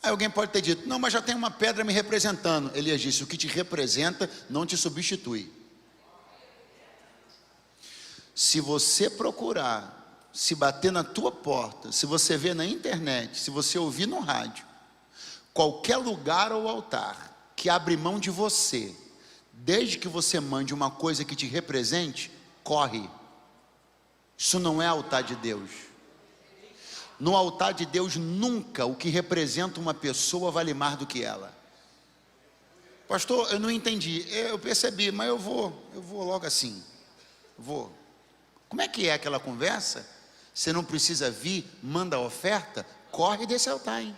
Aí alguém pode ter dito: não, mas já tem uma pedra me representando. Elias disse: o que te representa não te substitui. Se você procurar, se bater na tua porta, se você ver na internet, se você ouvir no rádio, qualquer lugar ou altar que abre mão de você, desde que você mande uma coisa que te represente, corre. Isso não é altar de Deus. No altar de Deus nunca o que representa uma pessoa vale mais do que ela. Pastor, eu não entendi. Eu percebi, mas eu vou logo assim. Vou. Como é que é aquela conversa? Você não precisa vir, manda a oferta, corre desse altar, hein?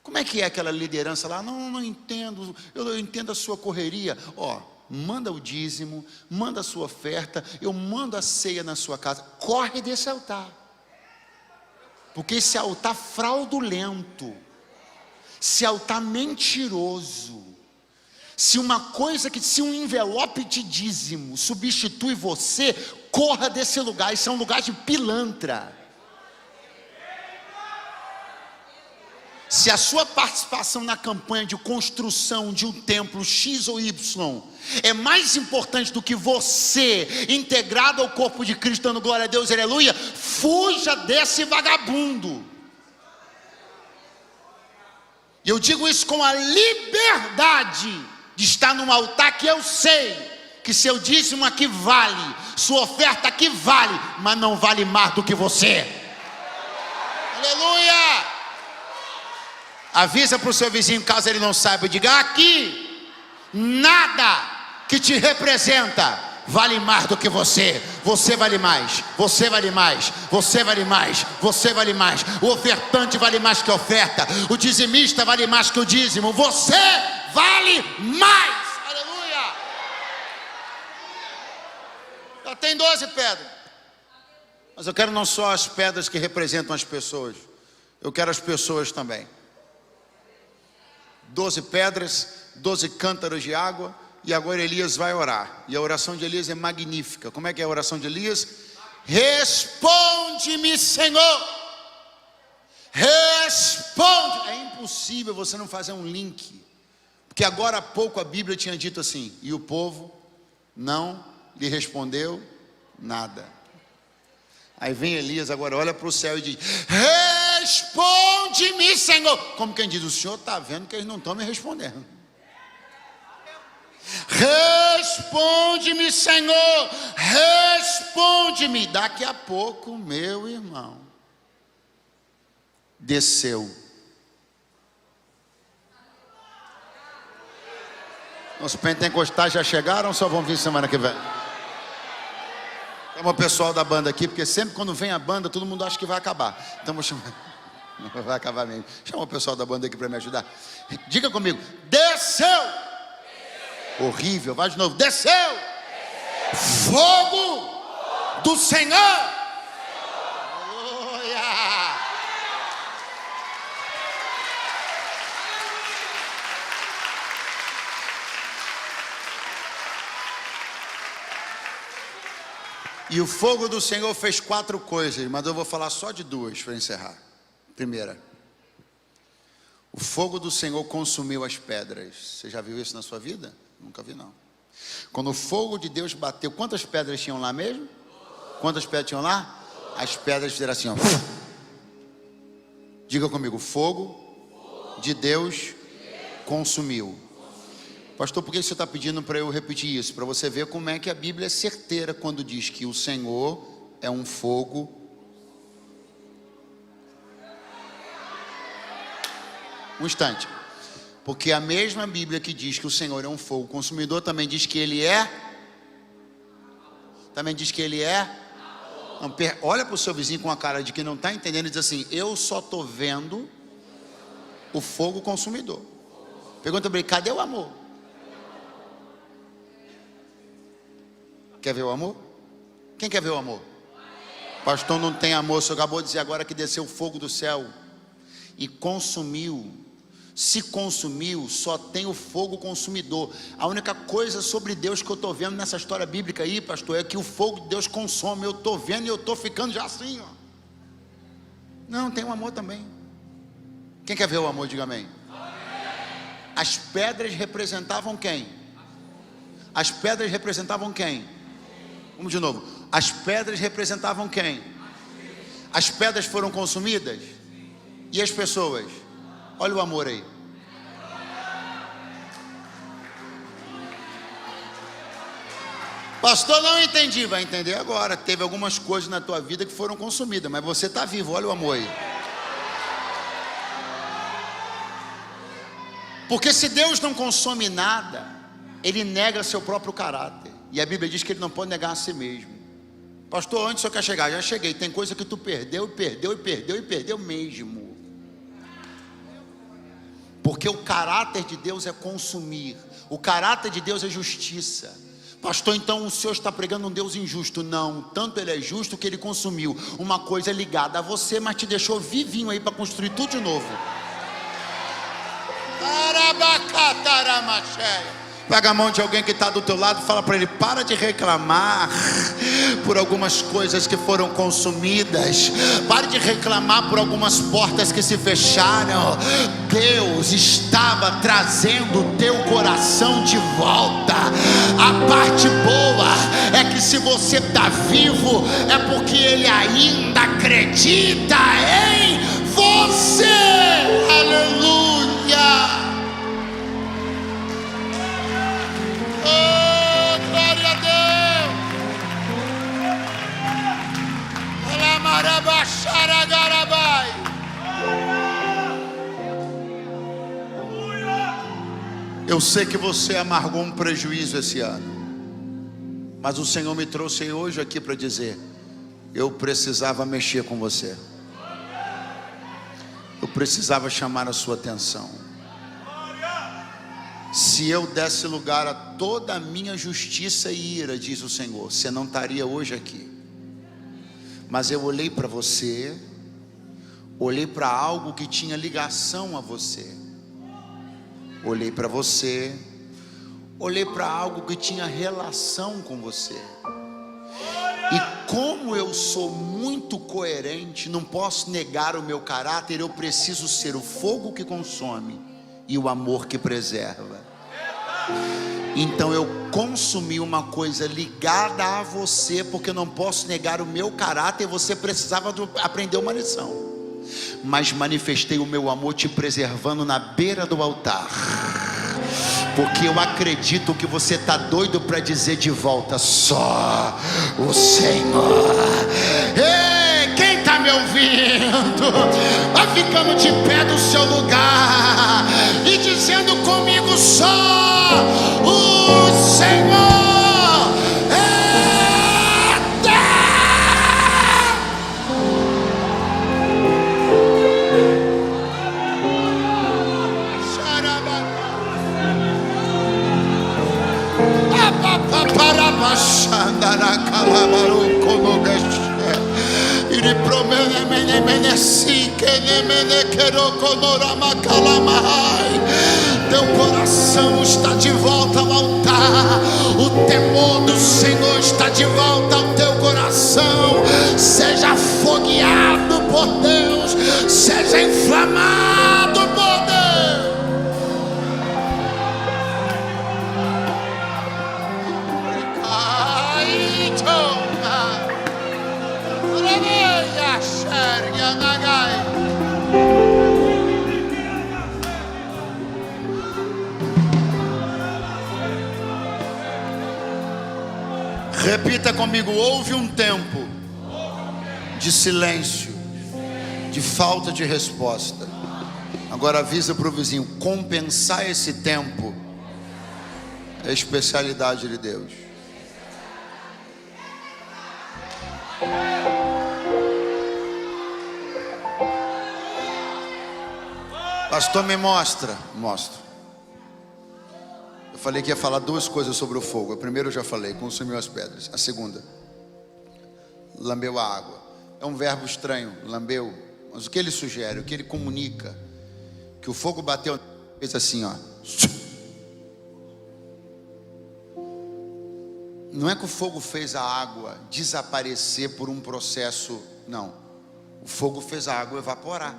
Como é que é aquela liderança lá? Não entendo, eu entendo a sua correria. Manda o dízimo, manda a sua oferta, eu mando a ceia na sua casa. Corre desse altar. Porque esse altar fraudulento, esse altar mentiroso, se um envelope de dízimo substitui você, corra desse lugar. Isso é um lugar de pilantra. Se a sua participação na campanha de construção de um templo X ou Y é mais importante do que você, integrado ao corpo de Cristo, dando glória a Deus, aleluia, fuja desse vagabundo. E eu digo isso com a liberdade de estar num altar que eu sei que seu dízimo aqui vale, sua oferta aqui vale, mas não vale mais do que você. Aleluia! Avisa para o seu vizinho, caso ele não saiba, diga: aqui nada que te representa vale mais do que você. Você vale mais, você vale mais, você vale mais, você vale mais. O ofertante vale mais que a oferta, o dizimista vale mais que o dízimo. Você vale mais. Aleluia! Já tem 12 pedras, mas eu quero não só as pedras que representam as pessoas, eu quero as pessoas também. 12 pedras, 12 cântaros de água. E agora Elias vai orar. E a oração de Elias é magnífica. Como é que é a oração de Elias? Responde-me, Senhor. Responde. É impossível você não fazer um link, porque agora há pouco a Bíblia tinha dito assim: e o povo não lhe respondeu nada. Aí vem Elias, agora olha para o céu e diz: responde-me, Senhor. Como quem diz: o Senhor está vendo que eles não estão me respondendo. Responde-me, Senhor, responde-me. Daqui a pouco, meu irmão, desceu. Os pentecostais já chegaram ou só vão vir semana que vem? Chama o pessoal da banda aqui, porque sempre quando vem a banda, todo mundo acha que vai acabar. Então vou chamar. Não vai acabar mesmo. Chama o pessoal da banda aqui para me ajudar. Diga comigo: desceu. Horrível, vai de novo. Desceu. Fogo do Senhor. Aleluia. E o fogo do Senhor fez 4 coisas, mas eu vou falar só de 2 para encerrar. Primeira, o fogo do Senhor consumiu as pedras. Você já viu isso na sua vida? Nunca vi, não. Quando o fogo de Deus bateu, quantas pedras tinham lá mesmo? Quantas pedras tinham lá? As pedras fizeram assim, ó. Diga comigo, fogo de Deus consumiu. Pastor, por que você está pedindo para eu repetir isso? Para você ver como é que a Bíblia é certeira quando diz que o Senhor é um fogo. Um instante. Porque a mesma Bíblia que diz que o Senhor é um fogo consumidor também diz que Ele é. Também diz que Ele é. Não, olha para o seu vizinho com a cara de que não está entendendo e diz assim: eu só estou vendo o fogo consumidor. Pergunta para ele: cadê o amor? Quer ver o amor? Quem quer ver o amor? Pastor, não tem amor. O senhor acabou de dizer agora que desceu o fogo do céu e consumiu. Se consumiu, só tem o fogo consumidor. A única coisa sobre Deus que eu estou vendo nessa história bíblica aí, pastor, é que o fogo de Deus consome. Eu estou vendo e eu estou ficando já assim, ó. Não, tem o amor também. Quem quer ver o amor, diga amém. As pedras representavam quem? As pedras representavam quem? Vamos de novo. As pedras representavam quem? As pedras foram consumidas? E as pessoas? Olha o amor aí. Pastor, não entendi. Vai entender agora. Teve algumas coisas na tua vida que foram consumidas, mas você está vivo. Olha o amor aí. Porque se Deus não consome nada, Ele nega seu próprio caráter. E a Bíblia diz que Ele não pode negar a si mesmo. Pastor, onde o senhor quer chegar? Já cheguei. Tem coisa que tu perdeu mesmo. Porque o caráter de Deus é consumir. O caráter de Deus é justiça. Pastor, então o senhor está pregando um Deus injusto? Não, tanto Ele é justo que Ele consumiu uma coisa ligada a você, mas te deixou vivinho aí para construir tudo de novo. Pega a mão de alguém que está do teu lado e fala para ele: para de reclamar por algumas coisas que foram consumidas. Pare de reclamar por algumas portas que se fecharam. Deus estava trazendo o teu coração de volta. A parte boa é que se você está vivo, é porque Ele ainda acredita em você. Aleluia. Eu sei que você amargou um prejuízo esse ano, mas o Senhor me trouxe hoje aqui para dizer: eu precisava mexer com você. Eu precisava chamar a sua atenção. Se eu desse lugar a toda a minha justiça e ira, diz o Senhor, você não estaria hoje aqui. Mas eu olhei para você, olhei para algo que tinha ligação a você. Olhei para você, olhei para algo que tinha relação com você. E como eu sou muito coerente, não posso negar o meu caráter, eu preciso ser o fogo que consome e o amor que preserva. Então eu consumi uma coisa ligada a você, porque eu não posso negar o meu caráter. Você precisava aprender uma lição, mas manifestei o meu amor te preservando na beira do altar, porque eu acredito que você está doido para dizer de volta: só o Senhor. Ei, quem está me ouvindo? Vai ficando de pé no seu lugar e dizendo comigo: só o Senhor. Teu coração está de volta ao altar. O temor do Senhor está de volta ao teu coração. seja afogueado por Deus, seja inflamado por Deus. Ai, toma. Reveia, xerga, nagai. Repita comigo: houve um tempo de silêncio, de falta de resposta. Agora avisa para o vizinho: compensar esse tempo é a especialidade de Deus. Pastor, me mostra. Mostro. Eu falei que ia falar duas coisas sobre o fogo. A primeira eu já falei: consumiu as pedras. A segunda, lambeu a água. É um verbo estranho, lambeu. Mas o que ele sugere, o que ele comunica? Que o fogo bateu, fez assim, ó. Não é que o fogo fez a água desaparecer por um processo, não. O fogo fez a água evaporar.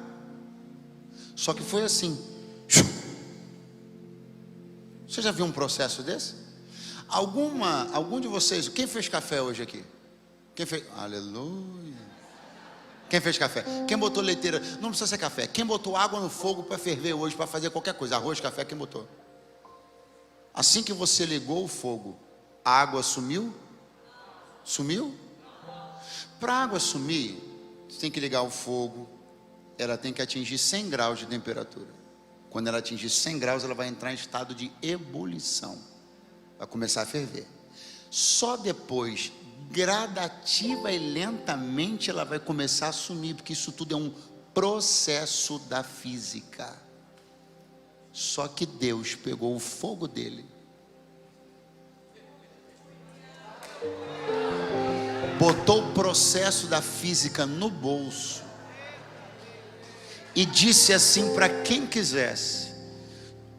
Só que foi assim. Você já viu um processo desse? Algum de vocês, quem fez café hoje aqui? Quem fez? Aleluia. Quem fez café? Quem botou leiteira? Não precisa ser café. Quem botou água no fogo para ferver hoje, para fazer qualquer coisa? Arroz, café, quem botou? Assim que você ligou o fogo, a água sumiu? Sumiu? Para a água sumir, você tem que ligar o fogo. Ela tem que atingir 100 graus de temperatura. Quando ela atingir 100 graus, ela vai entrar em estado de ebulição. Vai começar a ferver. Só depois, gradativa e lentamente, ela vai começar a sumir, porque isso tudo é um processo da física. Só que Deus pegou o fogo dele, botou o processo da física no bolso e disse assim para quem quisesse: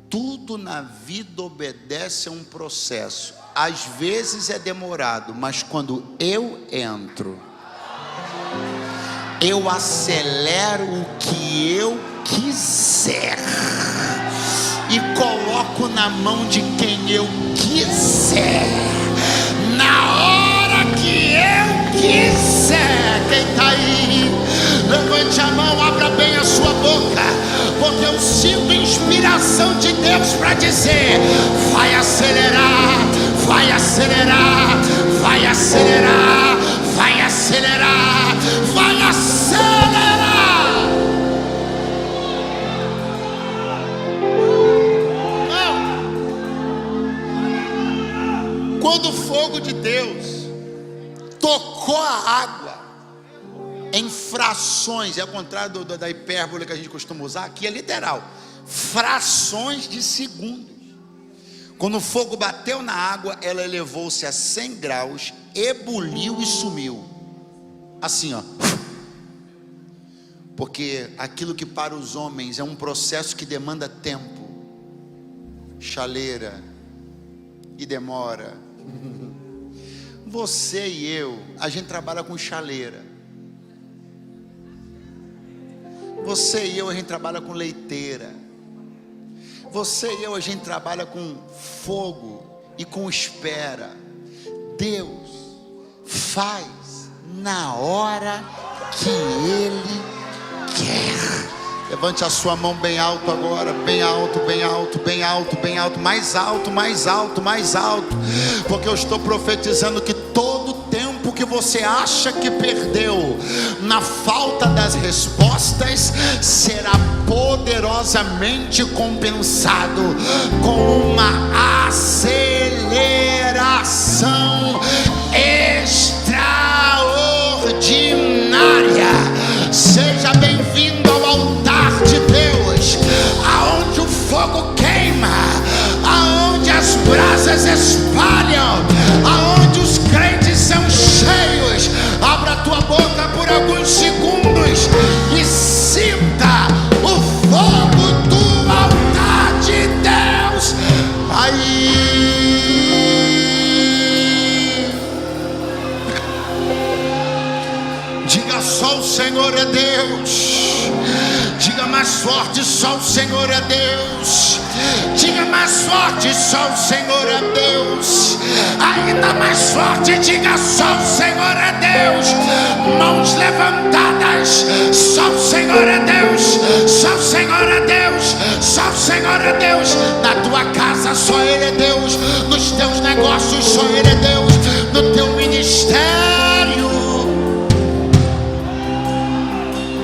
tudo na vida obedece a um processo. Às vezes é demorado, mas quando eu entro, eu acelero o que eu quiser e coloco na mão de quem eu quiser, na hora que eu quiser. Quem está aí, levante a mão, abra bem a sua boca, porque eu sinto inspiração de Deus para dizer: vai acelerar, vai acelerar, vai acelerar, vai acelerar, vai acelerar. Não. Quando o fogo de Deus tocou a água em frações, é ao contrário da hipérbole que a gente costuma usar, aqui é literal, frações de segundos. Quando o fogo bateu na água, ela elevou-se a 100 graus, ebuliu e sumiu. Assim, ó. Porque aquilo que para os homens é um processo que demanda tempo, chaleira e demora. Você e eu, a gente trabalha com chaleira. Você e eu, a gente trabalha com leiteira. Você e eu, a gente trabalha com fogo e com espera. Deus faz na hora que Ele quer. Levante a sua mão bem alto agora, bem alto, bem alto, bem alto, bem alto, mais alto, mais alto, mais alto, porque eu estou profetizando que todo tempo que você acha que perdeu na falta das respostas será poderosamente compensado com uma aceleração extraordinária. Seja bem-vindo ao altar de Deus, aonde o fogo queima, aonde as brasas espalham, aonde os crentes são cheios. Abra a tua boca por alguns segundos e sinta o fogo do altar de Deus. Aí Senhor é Deus. Diga mais forte, só o Senhor é Deus. Ainda mais forte, diga: só o Senhor é Deus. Mãos levantadas, só o Senhor é Deus. Só o Senhor é Deus. Só o Senhor é Deus. Na tua casa só Ele é Deus. Nos teus negócios só Ele é Deus. No teu ministério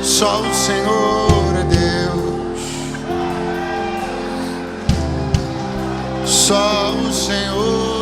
só o Senhor é Deus. Só o Senhor